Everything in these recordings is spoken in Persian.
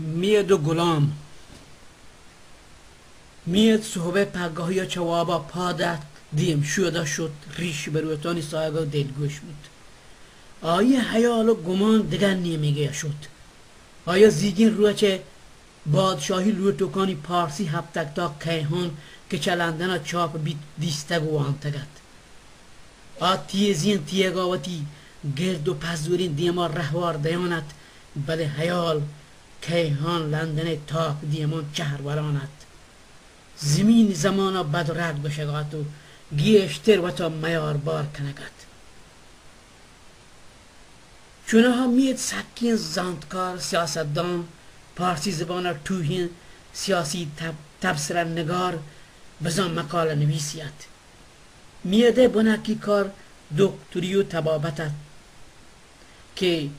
میاد و غلام میاد صحبه پگاهی یا چوابا پادت دیم شوده شد ریش بروتانی سایگاه دلگوش بود. آیا حیال و گمان دیگر نمیگه شد. آیا زیگین روی چه بادشاهی لوتوکانی پارسی هفتک تا کیهان که چلندن چاپ بیت دیستگ و آنتگد تیزین تیگاوتی گرد و پزورین دیما رهوار دیانت بله حیال کیهان لندن تاک دیمان چهرورانت زمین زمانا بد و رد بشگات و گیشتر و تا میار بار کنگد چونه ها مید سکین زاندکار سیاستدان پارسی زبان توهین سیاسی تبصره نگار بزن مقاله نویسیت میده بناکی کار دکتری و طبابتت که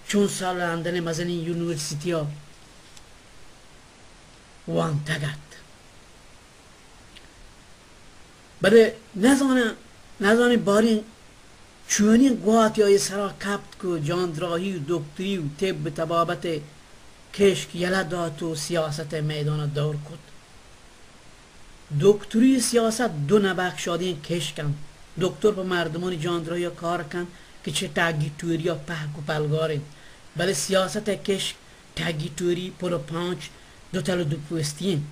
چون سال لندن مزنی یونیورسیتی ها وان تگد بله نزانه بارین چونین گوات یا سرا کپت که جاندراهی و دکتری و طب طبابت کشک یلدات و سیاست میدان دور کد دکتری سیاست دو نبخ شادین کشکن دکتر په مردمان جاندراهی کار کن که چه تاگیتوری یا پهک و پلگارین بله سیاست کشک تاگیتوری پلو پانچ دو تل دو پوستین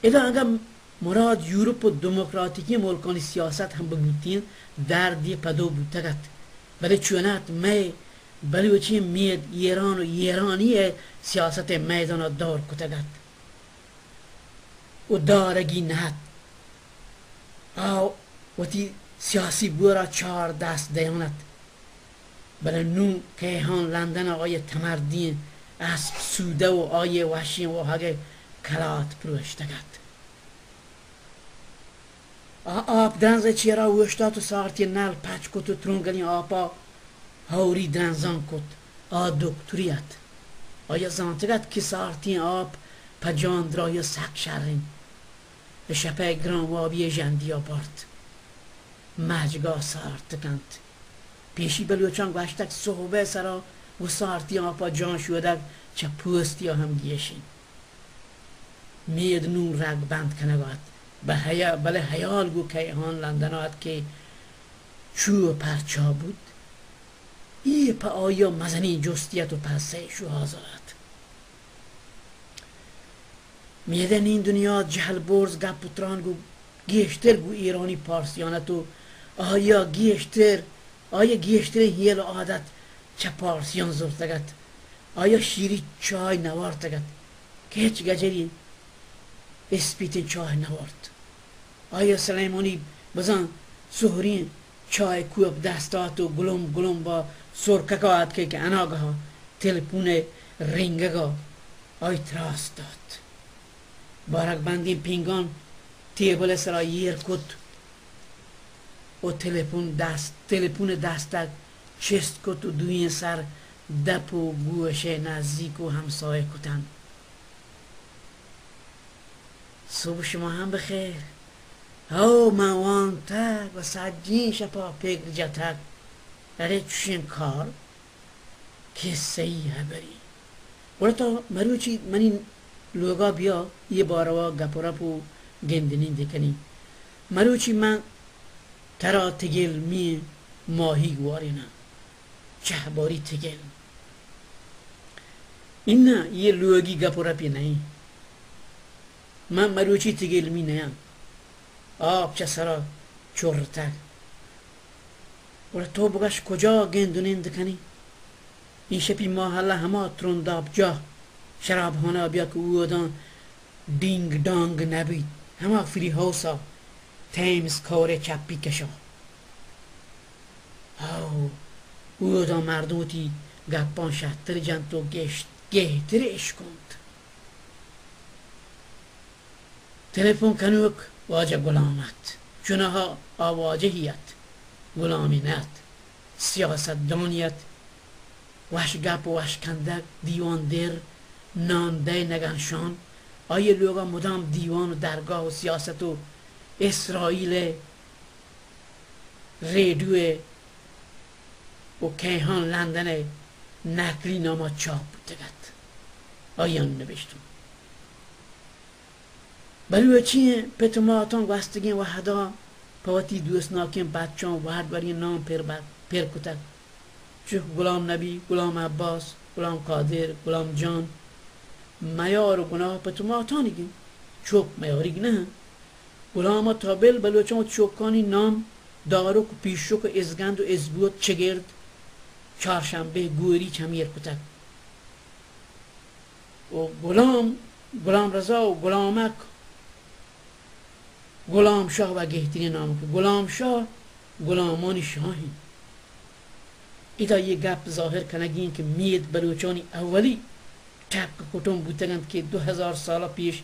اذا اگر مراد یوروپ و دموکراتیکی ملکانی سیاست هم بگوتین دردی پدو بودتگد بله چونت می بله وچی مید ایران و ایرانی سیاست میدان دار کتگد و دارگی نهد و تی سیاسی بورا چار دست دیانت بله نو کیهان لندن آقای تمردین اسب سوده و آیه وحشی و هاگه کلات پروشتگد آب درنزه چیرا وشتات و سارتی نل پچ کت و ترونگلی آپا هوری درنزان کت دکتریت آیا زانتگد که سارتی آب پا جاندرای سک شرین شپه گرام آبی جندی آپارت مجگاه سارت کند پیشی بلوچان گوشتک صحبه سرا و سارتی آپا جان شودک چه پوستی هم گیشین مید نون رگ بند کنگات بله حیال گو کیهان لندنات که چو پرچا بود ای پا آیا مزنی جستیت و پسه شو حاضرات میدن این دنیا جهل برز گپ پتران گو گیشتر گو ایرانی پارسیانت و آیا گیشتر هیل عادت چه پارسیان زرتگد آیا شیری چای نوارتگد که هیچ گجری اسپیت چای نوارد آیا سلیمانی بزن سهرین چای کوب دستات و گلوم با سرککات که اناگه ها تلپون رینگگا آی تراس داد بارک بندی پینگان تیبل سرا یر کت و تلپون دستک چست کت و دوین سر دپ و گوشه نزدیک و همسایه کتن صبح شما هم بخیر موان تک و سجین شپا پیگر جتک اره چوشین کار کسی هبری ولی تا مروچی منی لوگا بیا یه باروا گپرپ و گندنین دکنی مروچی من ترا تگل می ماهی گوارینا چه باری تگل این نه یه لوگی گپرپی نه من مروچی تگل می نیم آب چه سرا چورتک ولی تو بگش کجا گندونین دکنی این شپی محله همه ترنداب جا شرابخانه بیا که او آدان دینگ دانگ نبید همه فری هاوسا تیمز کاره چپی کشا او آدان مردموتی گپان شهتر جنتو گهترش کند تلفن کنوک واجه غلامت چونه ها آواجهیت غلامینت سیاست دانیت وش گپ و وش کندک دیوان در نانده نگنشان آیه لوگا مدام دیوان و درگاه و سیاست و اسرائیل ریدو و کیهان لندن نقلی ناما چاپ بودگد آیان نوشتم بلوچی پتماتان وستگین و هدا پواتی دوست ناکیم بچان و هر بری نام پر کتک چه غلام نبی، غلام عباس، غلام قادر، غلام جان میار و گناه پتماتانیگین چوک میاریگ نه غلام تابل بلوچان چوکانی نام دارو که پیشو که ازگند و ازبوت چگرد چهارشنبه گوری چمیر کتک و غلام رضا و غلامک غلام شاه و گهتری نام که غلام شاه غلامان شاهی ایتا یه گپ ظاهر کنگین که مید بلوچانی اولی تک کتون بودتگند که 2000 سال پیش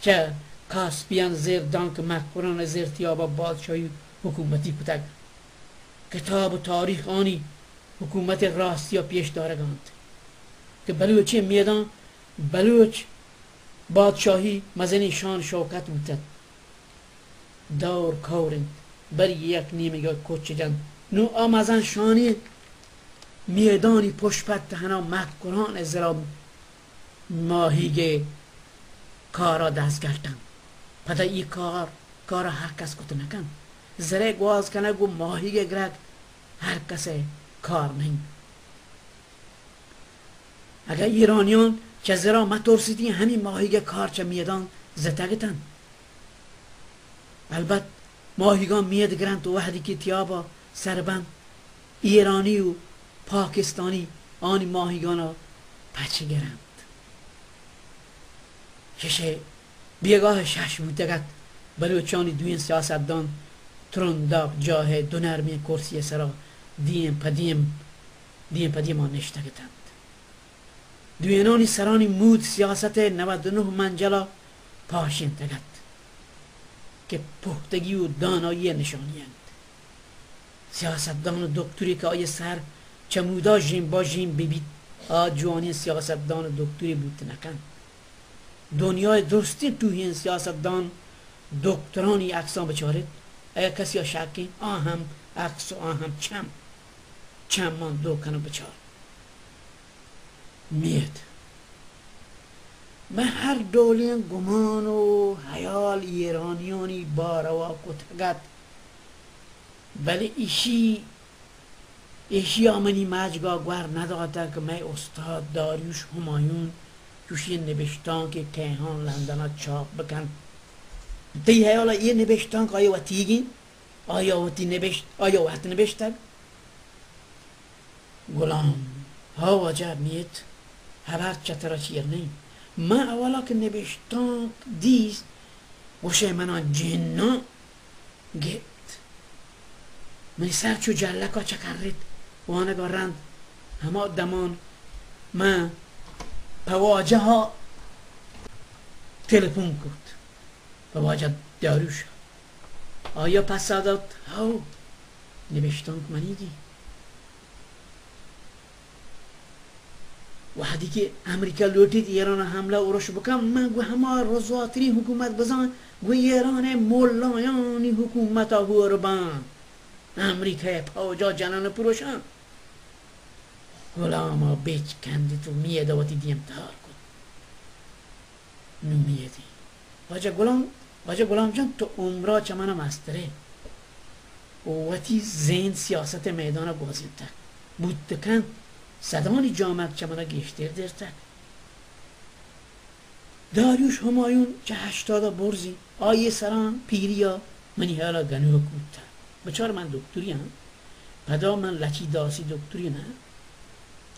چه کاسپیان زیر دانک مکران زیر تیابا بادشاهی حکومتی کتگ کتاب و تاریخ آنی حکومت راستی پیش دارگاند که بلوچی میدان بلوچ بادشاهی مزنی شان شوکت بودتد دور کورند بری یک نیمه یا کچه جند نو آمزن شانی میدانی پشپت تهنا مکران زیرا ماهیگه کارا دست گرتن پدا ای کار هر کس کت نکن زره گواز کنه گو ماهیگه گرک هر کس کار نہیں اگر ایرانیان چه زیرا مترسیدی همین ماهیگه کار چه میدان زتگتن البته ماهیگان میاد گرند و وحدی که تیابا سربند ایرانی و پاکستانی آنی ماهیگانا پچه گرند چشه بیگاه شش بودگت بلوچانی دوین سیاستدان ترنداب جاه دونرمی کرسی سرا دیم پدیم آن نشتگتند دوینانی سرانی مود سیاست 99 منجلا پاشین تگت که پختگی و دانایی نشانیند سیاستدان دکتری که آیه سر چمودا جیم با جیم ببید جوانی سیاستدان دکتری بود نکن دنیای درستی توهین سیاستدان دکترانی اقسام بچارد اگر کسی ها شکی هم عکس و هم چم من دو کنو بچار مید من هر دولین گمان و حیال ایرانیانی باروا کتگت بله ایشی آمنی مجگا گوار نداده که من استاد داریوش همایون توشی نبشتان که کهان لندنا چاپ بکن دی حیالا یه نبشتان که آیا و تیگین آیا وقت نبشتگ غلام ها واجب مید هر چطرا چیر نیم من اولا که نبشتان دیست وشه منا جنا گت منی سر چو جلکا چکرید وانگا رند همه دمان من پواجه ها تلفون کرد پواجه داروش آیا پس داد هاو نوشتان که منیدی وحدی که امریکا لوٹید ایران حمله اورش بکن من گو همه رضواتری حکومت بزن گو ایران مولایانی حکومت هور بان امریکا پاوجا جنان پروشان غلاما بیچ کندی تو میده واتی دیم تار کن نو میدی واجه غلام جان تو عمرا چمنم استره واتی زین سیاست میدان گازیده بود کن صدانی جامعه چمنه گشتر درته داریوش همایون چه 80 برزی آیه سران پیریا منی حالا گنوه کودتا بچار من دکتری هم پدا من لچی داسی دکتری نه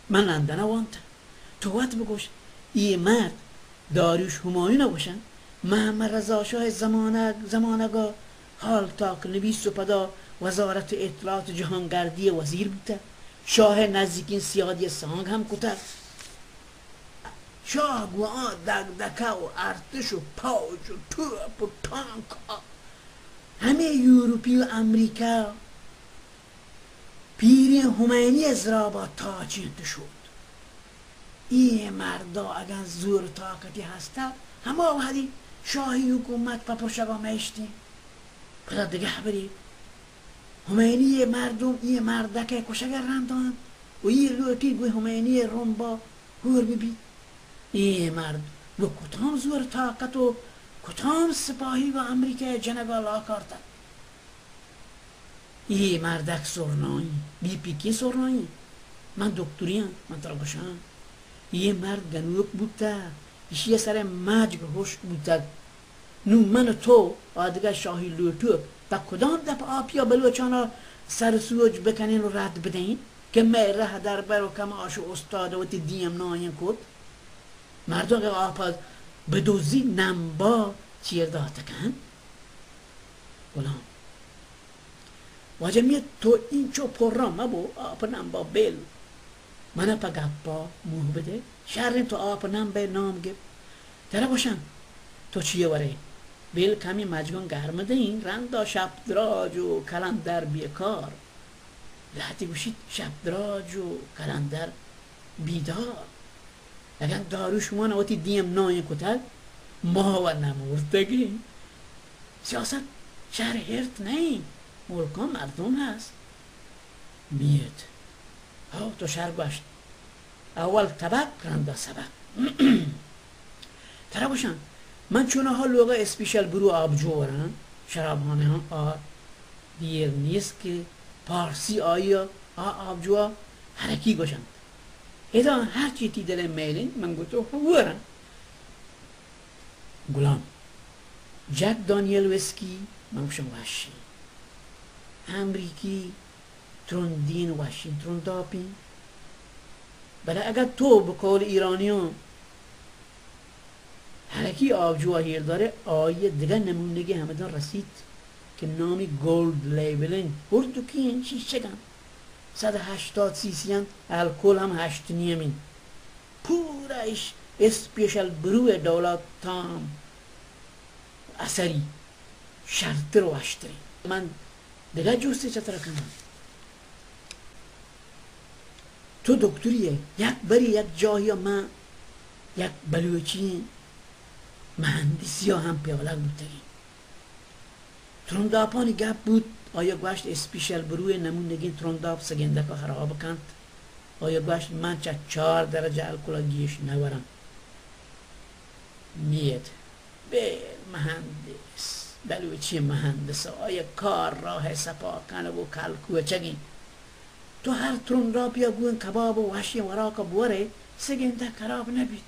من لندنه وانتا تو وقت بگوش ای مرد داریوش همایون باشن محمد رضا شاه زمانگا حال تاک نویس و پدا وزارت اطلاعات جهانگردی وزیر بوده شاه نزدیکین سیادی سانگ هم کتر شاه گوان دکه و ارتش و پاوج و توپ و تانک همه یوروپی و امریکا پیری همینی از را با تاچینت شد این مردا اگر زور طاقتی هسته همه وحدی شاهی حکومت پپرشگا میشتی پدا دیگه بری همینی مردم این مردکه کشگر رندان و این لوتی گوی همینی روم با هور ببید ای مرد و کدام زور طاقت و کدام سپاهی و امریکای جنگال آکارتن ای مردک سرنایی بی پیکی سرنایی من دکتریم من ترگشم یه مرد گنوک بودتا یه سر مجگ هشت بودتا نو من تو آدگه شاهی لوتو با کدام دپ آپیا بلوچانا سر سوج بکنین و رد بدهین که مره در برو کم آشو استاد و تی دیم ناین کد مردم که آپا بدوزی نمبا چیر داته کن غلام واجه میاد تو این چو پرام مبو آپا نمبا بیل من پا گپا موه بده شهرین تو آپا نمبا نام گب تره باشن تو چیه وره بیل کمی مجگان گرمده این رندا شب دراج و کلندر بیکار لحظی گوشید شب دراج و کلندر بیدار اگر دارو شما نواتی دیم نای کتل ما و نمورتگی سیاست شهر هرت نی ملکان مردم هست میاد ها تو شهر باشد اول طبق رندا سبق تره باشن من چونه ها لوگا اسپیشل برو آبجو ورن شرابخانه ها دیر نیست که پارسی آیا آبجو حرکی گوشن ایدان هر چی تی دل میلین من گوتو ورن غلام جک دانیل ویسکی من گوشم وحشی امریکی تروندین وحشی ترونداپین بله اگر تو بقول ایرانیان حرکی آبجو هیر داره آیه دیگه نمونگی همدان رسید که نامی گولد لیبلین بردوکین شیشگم 180 سیسیان الکل هم 8 نیمین پورش اسپیشل برو دولت تام اثری شرطر و اشتری من دیگه جوسته چطور کنم تو دکتریه یک بری یک جایی من یک بلوچی مهندسی ها هم پیالک بودتگی ترونداپانی گپ بود آیا گوشت اسپیشل بروی نمونگین ترونداپ سگنده که خراب کند آیا گوشت من چه 4 درجه الکل گیش نورم میاد به مهندس بلوچی مهندس آیا کار راه سپا کنه و کلکوه چگین تو هر ترونداپ یا گوین کباب و وحشی وراکا بوره سگنده خراب نبید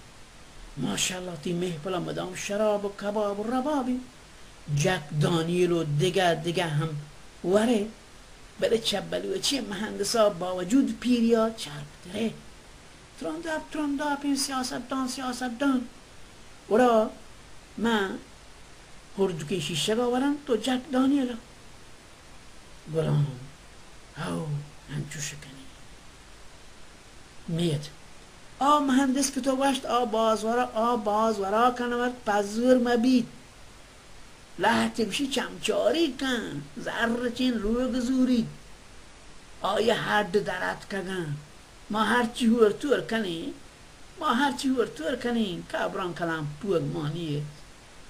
ماشاءالله تی مهپلا مدام شراب و کباب و ربابی جک دانیل و دیگه هم وره بله چبلوه چیه مهندسا با وجود پیریا چرب داره ترونداپ این سیاست دان ورا من هردوکی شیشه باورم تو جک دانیل غلام او همچو شکنی میاد مهندس که تو باشد بازورا کنمت پزور مبید لحظه بشی چمچاری کن ذره چین روی گذورید آیا حد درد کگن ما هرچی هورتور کنی کابران کلام پوگ مانیه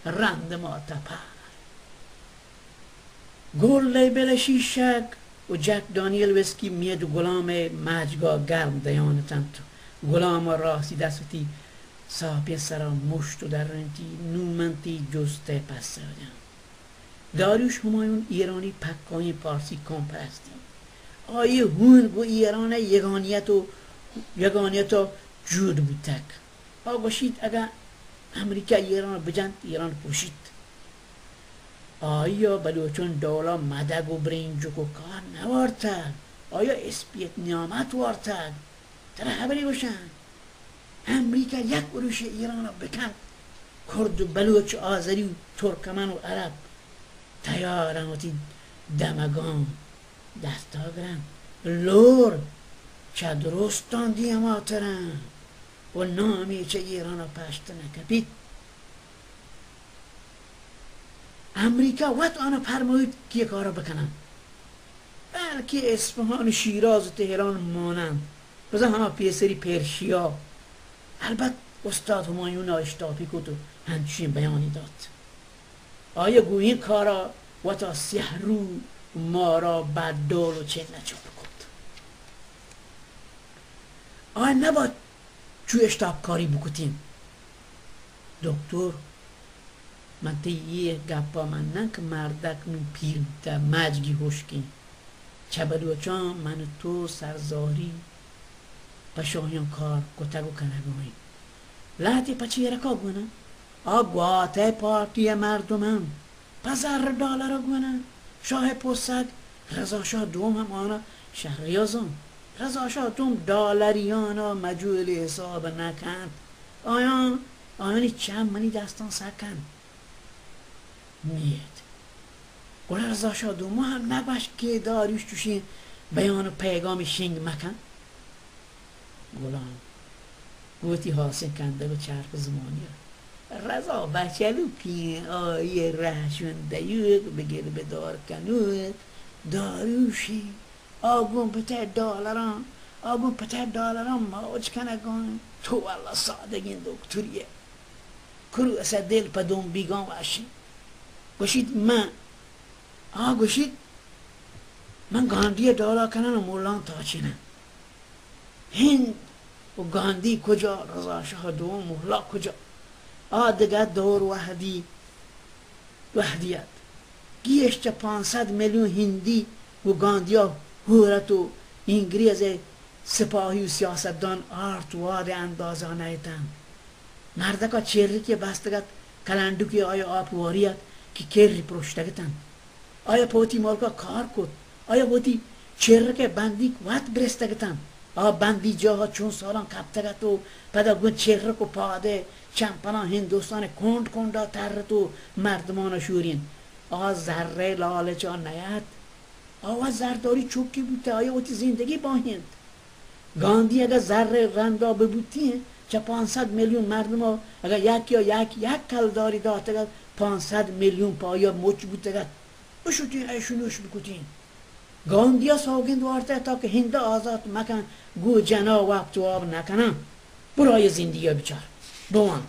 رند ما تپا گل لیبل شیشک و جک دانیل ویسکی میاد غلام مجگا گرم دیانتن تو غلام راسی دستی صاحبی سرا مشت و درنتی نومنتی جسته پس سردن داریوش همایون ایرانی پکانی پارسی کمپرستی آیه هون گو ایران یگانیت و جود بودتک آگوشید اگر امریکا ایران بجند ایران پوشید آیا بلوچون دولا مدگ و برینجو که کار نوارتد آیا اسپیت نیامت وارتد تره خبری باشن امریکا یک اروش ایران را بکن کرد و بلوچ آذری و ترکمن و عرب تیارن و تی دمگان دستاگرن لور چه درستان دیماترن و نامی چه ایران را پشت نکبید امریکا وقت آنها فرمایید که کارا بکنن بلکه اصفهان و شیراز و تهران مانند بزن همه پیسری پرشیا البته استاد همایون اشتاپی کد و همچین بیانی داد آیا گویی کارا و تا سحرو ما را بددال و چه نچاپ کد آیا نباید چو اشتاب کاری بکتیم دکتر من یه گپا من نک مردک من پیر تا مجگی هشکی چبلوچان من تو سرزاری پشاهیان کار کتگو کنگوی لحتی پچی رکا گونه آگواته پارتی مردمم پزر دالر گونه شاه پسک رضا شاه دوم هم آنا شهریازم رضا شاه دوم دالریانا مجول حساب نکند آیانی چند منی دستان سکن نیت گوله رضا شاه دوم هم نباش که داریوش توشین بیان و پیغام شنگ مکن گلام گوتی حاسن کنده به چرخ زمانی رضا بچلو پی آیه رهشون دیوک بگیر به دار کنوت داروشی آگون پتر دالران موج کنگان تو والله سادگین دکتریه کرو اصلا دل پا دوم بیگان باشی گوشید من گاندی دالا کنن و مولان تا چینن هند و گاندی کجا رضا شاه دوم مولا کجا دیگه دور وحدیت گیشت 500 میلیون هندی و گاندیا هورت و انگریز سپاهی و سیاستدان آرت واد اندازانه ایتن مردکا چیری که بستگت کلندو که آیا آپ واریت که کری پروشتگتن آیا پوتی مالکا کار کد آیا پوتی چیری که بندی وقت برستگتن بندی جاها چون سالان کبتگت و پدا گون چیری که پاده چمپنا هندوستان کندا ترت و مردمان شورین ذره لالچا نیت زرداری چوکی بوده آیا اوتی زندگی با هند گاندی اگر ذره رندا ببوتی چه 500 میلیون مردم ها اگر یک کلداری داده 500 میلیون پایا مچ بوده بشوتین ایشونوش بکوتین گاندی ها ساگند وارده تا که هنده آزاد مکن گو جنا وقت و آب نکنن برای زندگی بیچار بوان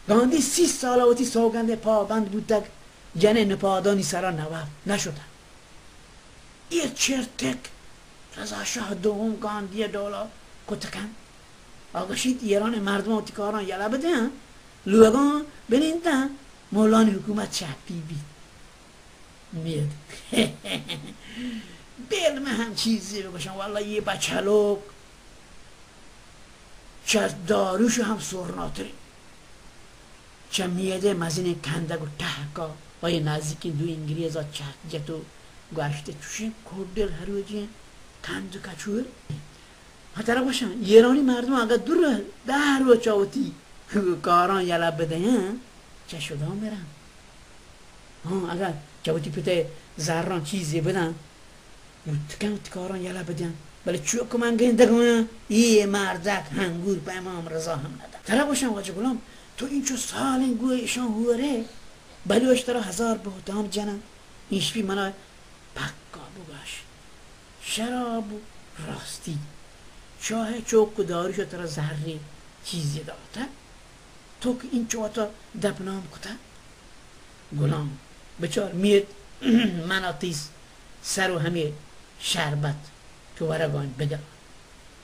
گاندی 30 سال اوتی سوگند پابند بوده جنه نپادانی سرا نواب نشدن یه چرتک رضا شاه دوم گاندی دولا کتکن آگشید ایران مردم اوتی کاران یلا بده لوگان بنیندن مولان حکومت چپی بید مید بیل من هم چیزی بگوشم والله یه بچلوک چه داروشو هم سرناتری چه میده مزین کندگ و تحکا وای نزدیکی دو انگریز ها چکجتو گشته توشین کردل هروجین کندو کچور حتی را باشن ایرانی مردم اگر دور 10 رو چاوتی کاران یلا بده چه شده هم برن اگر چاوتی پته زران چیزی بدن تکن کاران یلا بدن بله چوک که من گنده کنم یه مردک هنگور به امام رضا هم ندن ترا باشن واجه گلام تو این چو سالین گوه ایشان هوره بلی اشترا 1000 بهتان جنن ایشبی منو پکا بگاش شراب و راستی شاه چوک داریشو ترا زهری چیزی داده تو که این چواتا دبنام کتا گلام بچار مید مناتیس سر و همه شربت که ورگان بگم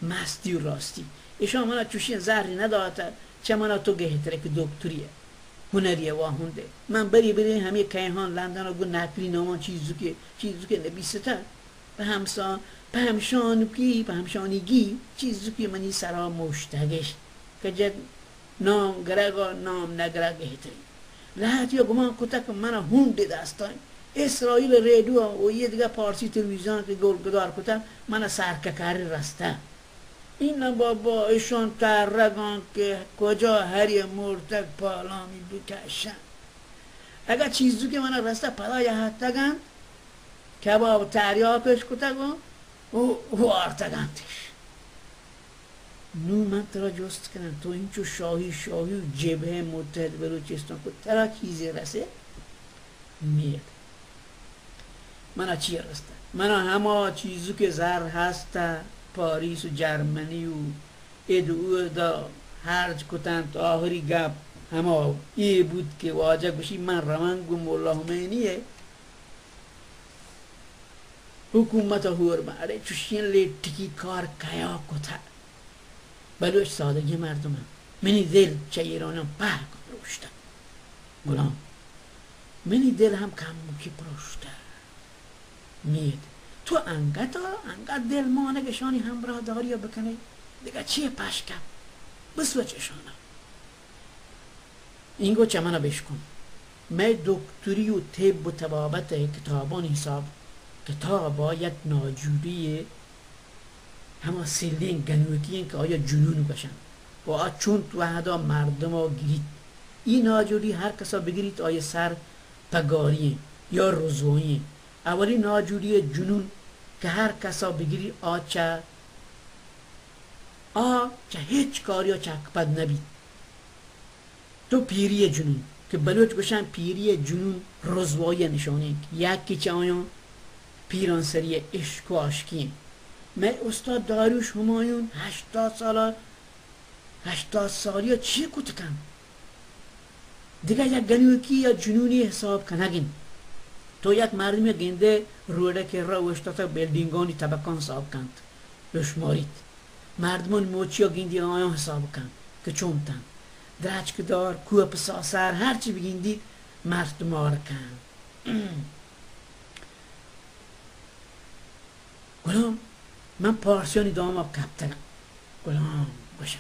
مستی و راستی ایشان منا چوشین زهری نداده چه منا تو گهتره که دکتریه هنریه واهونده من بری همه کیهان لندن رو گو نقلی نامان چیزو که نبیسته به همشانگی چیزو که منی سرا مشتگش که جد نام گرگا نام نگرگ هتری لحظی یا گمان کتا که من هونده دستان اسرائیل ریدو و یه دیگه پارسی تلویزیون که گلگدار کتا من سرککاری رسته این بابا ایشان ترگان که کجا هری مرتک پالامی بکشن اگر چیزو که من رسته پدای حتگن کباب تریاکش کتگن و وارتگندش نو من ترا جست کنم تو این چو شاهی و جبهه متحد بلوچستان که ترا چیزی رسه مید منا چی رسته منا همه چیزو که زر هسته پاریس و جرمنی و ادعو دا هرج کتن تا آخری گپ همه ای بود که واجه گوشی من روانگو مولا همینیه حکومت هور باره چوشین لیٹکی کار کیا کتا بلوش سادگی مردم هم منی دل چه ایرانم پاک پروشته گلام منی دل هم کموکی پروشته مید تو انقدر دل مانگشانی همراه داری بکنی دیگه چیه پشکم بسوه چشانم اینگو چمنه بشکن من دکتری و طب و طبابت کتابان حساب کتابا یک ناجوری همه سیلین گنوکی که آیا جنون بشن و چون تو هدا مردم ها گیرید این ناجوری هر کسا بگیرید آیا سر پگاری یا رزویی اولی ناجوری جنون که هر کسا بگیری چه هیچ کاری چکپد نبید تو پیری جنون که بلوچ گوشن پیری جنون رزوایی نشانه یکی چه آیا پیرانسری عشق و عاشقی من استاد داریوش همایون 80 سالی چی کتکم دیگه یک گنوکی یا جنونی حساب کنگین تو یک مردمی گنده روده که را وشتاتا بیلدینگانی طبقان حساب کند بشمارید مردمان موچی یا گندی آیان حساب کند که چونتن درچک دار کوه پساسر هرچی بگیندید مردمار کند گلام من پارسیانی داماب کبتنم گلام باشم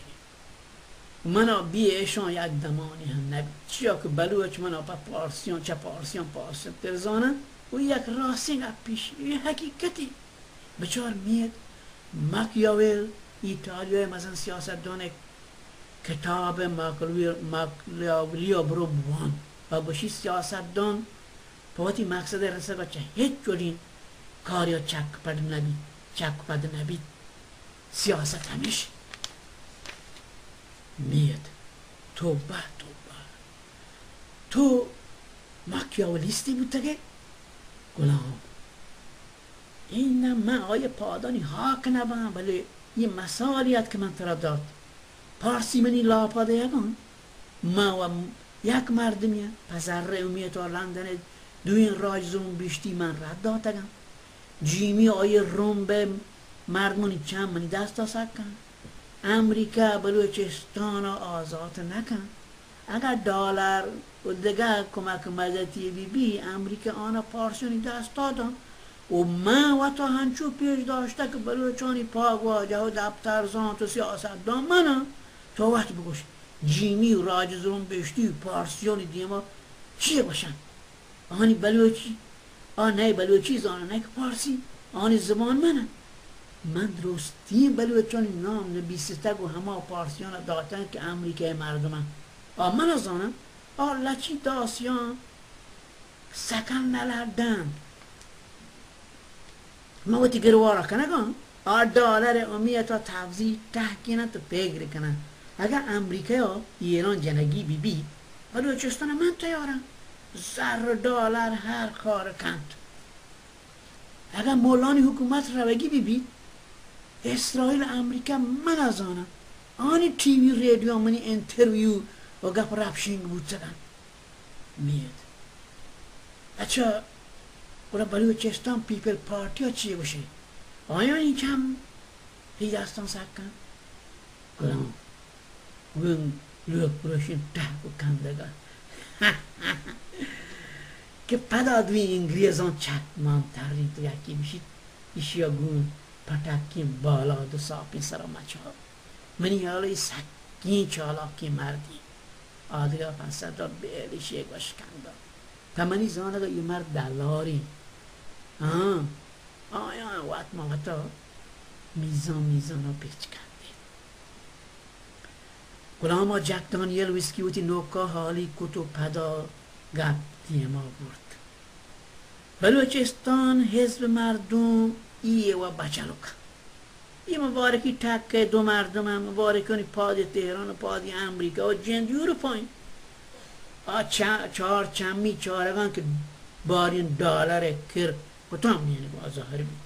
منا بیشان یک دمانی هم نبید چیا که بلوچ منا پا پارسیان ترزانن و یک راستین پیش حقیقتی بچار مید ماکیاویل ایتالیای مثلا سیاست دانه کتاب ماکیاویلیا برو بوان و باشی سیاست دان پاوتی مقصد رسه بچه هیچ جوری کاریا چک پد نبید سیاست همیشه مید توبه تو ماکیاولیستی بود تگه گلام این من آیه پادانی حاک نبام ولی یه مسالیت که من ترا داد پارسی منی لاپاده یکان ما و یک مردمیه پسر امیه تا لندن دوین راج زون بیشتی من رد دادگم جیمی آیه روم به مردمانی چند منی دست سکن امریکا بلوچستان آزاد نکن اگر دلار و دیگه کمک مدتی بی امریکا آنا پارسیانی دست دادن و من و تا هنچو پیش داشته که بلوچانی پاک واجه و دفتر زانت و سیاست دان منم تا وقت بگوش جیمی و راجزرون بشتی و پارسیانی دیما چیه باشن آنی بلوچی نه بلوچی زانه نه که پارسی آنی زبان منم من درستی بلوچانی نام نبیستگ و همه پارسیان داتن که امریکای مردمم من از آنم لچی داسیان سکن نلردن موتی گروارا کنگان دالر امیتا تفضیل تحکینه تو پیگری کنن اگر امریکا یا ایران جنگی بی بلوچستان من تیارم زر دلار هر کار کند اگر مولانی حکومت روگی بی اسرائیل امریکا من از آنم آنی تیوی رادیو منی انترویو و گپ رپشینگ بود زدن مید بچه اولا بلوچستان پیپل پارتی ها چیه باشه آیا این کم هی دستان سکن گلام گون لوک بروشین ته و کندگان که پدادوی انگریزان چکمان تری تو یکی بشید ایشیا گون پتکیم بالا دو ساپی سرا مچه ها منی حالا سکین چالاکی مردی آدگاه پنسد دار بیلیش یک باش کنده تا منی زانه یه مرد دلاری آیا وقت موقتا میزان ها پیچ کنده گلام جک دانیل ویسکی ویتی نوکا حالی کتو پدا گپ دیما برد بلوچستان حزب مردم ایه و بچلوک یه مبارکی تکه دو مردم هم مبارکانی پاد تهران و پاد امریکا و جند اروپایی چهار چمی چارگان که بارین دلار کر کتام یعنی با ظاهر بی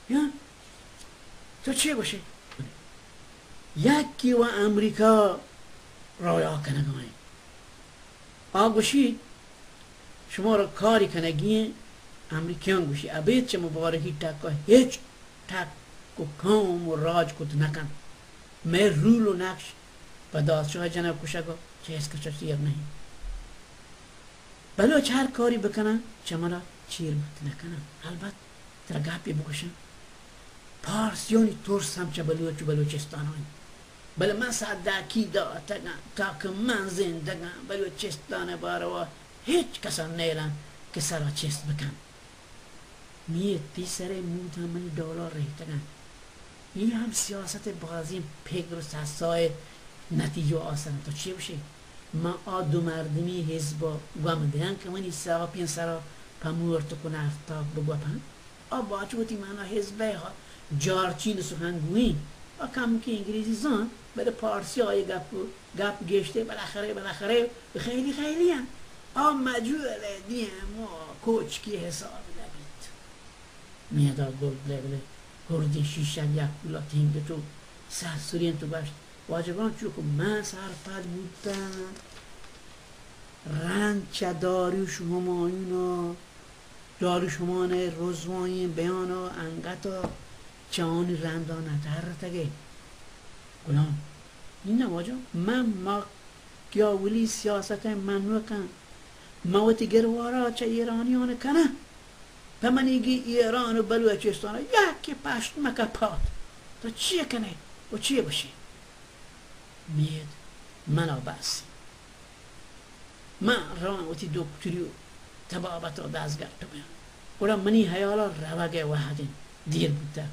یا تو چه باشه یکی و امریکا رایا کنگانی گوشید شما را کاری کنگی امریکیان گوشی ابید چه مبارکی تکا هیچ تک و کام و راج کت نکن من رول و نقش و دادشاه جناب کشگو چه از کچا سیر نهی بلوچ هر کاری بکنن چمالا چیر مت نکنن البته تر گپی بکشن پارسیانی ترس هم چه بلوچ و بلوچستان هایی بله من صدقی داتگم تا که من زندگم بلوچستان باروا هیچ کسا نیلن که سرا چست بکن میه تی سر موت هم منی دولار ریتگن این هم سیاست بازی پیگر و سسای نتیجه آسان تو چی بشه ما آدو مردمی حزبا گام دیدن که منی سرا پین سرا پمورت کنه افتاب بگوپن باچوتی مانا حزبه ها جارچین سخنگویی کم که انگلیسی زن بده پارسی های گپ گشته بالاخره خیلی خیلی هم مجوله دیم و کوچکی حساب لبید میادا گرد لبله گردی شیشم یک پولا تینگه تو سرسورین تو باشت واجبان چون که من سرپد بودم رنچ داریوش همایون داریوش همان رزوانی بیان و انگتا چهانی رندانه در تگه گلام این نواجه من ما کیا ولی سیاست منو کن موتی گروارا چه ایرانیان کنه به من ایگی ایران و بلوچستان یکی پشت مکه پاد تو چیه کنه و چیه باشی مید منا بسی من روان وتی دکتریو تبابت و دستگرد تو بیان اولا منی حیالا روگه وحدین دیر بوده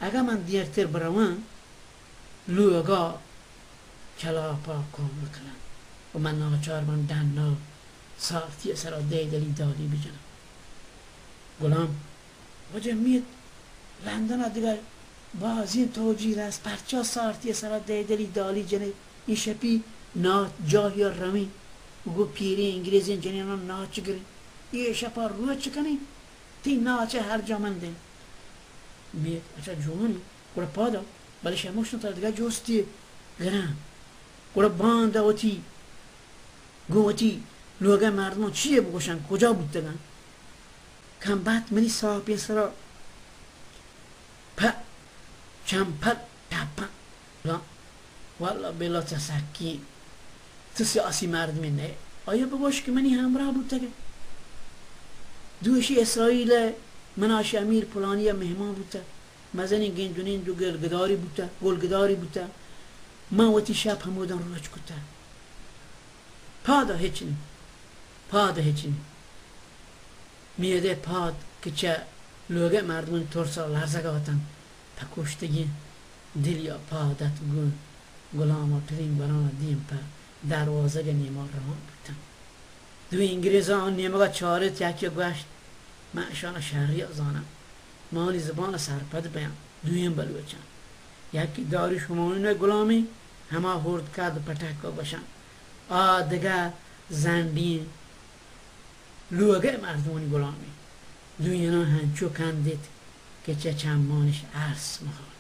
اگه من دیرتر بروان لوگا کلاپا کامل کنم و من ناچار من دننا سارتی سرا دیدلی دالی بجنم گلام وجه مید لندن دیگر بازی توجیه است پرچا سارتی سرا دیدلی دالی جنه این شپی نا جاهی رمی گو پیری انگلیزی جنینا ناچ گری این شپا روی چکنی تی ناچه هر جا من دین مید اچھا جوانی گوڑا پادا بلی شموشن تا دیگه جوستی گرم گوڑا بانده وطی گو وطی لوگه مردمان چیه بگوشن کجا بودتگن کم بعد منی صاحبی سرا چمپل تپن لا والا بلا تسکی تو سیاسی مردمی نه آیا بگوش که منی همراه بودتگه دوشی اسرائیل مناش امیر پلانی مهمان بوده مزنی گندونین دو گلگداری بوده ما وتی شب همودن روچ کته پادا هیچنی میده پاد که چه لوگه مردمون ترسا لرزگه آتن پکشتگی دلیا پادت گلام و ترین بران دیم پا دروازه نیما رمان بودن دو انگریزان نیمگا چارت یکی گوشت من اشان شهری ازانم مالی زبان سرپد بیان دویم بلوچن یکی داریش همانون گلامی همه هرد کرد و پتکا باشن دیگه زندین لوگه مردمانی گلامی دوینا هنچو کندید که چه چمانش عرص محال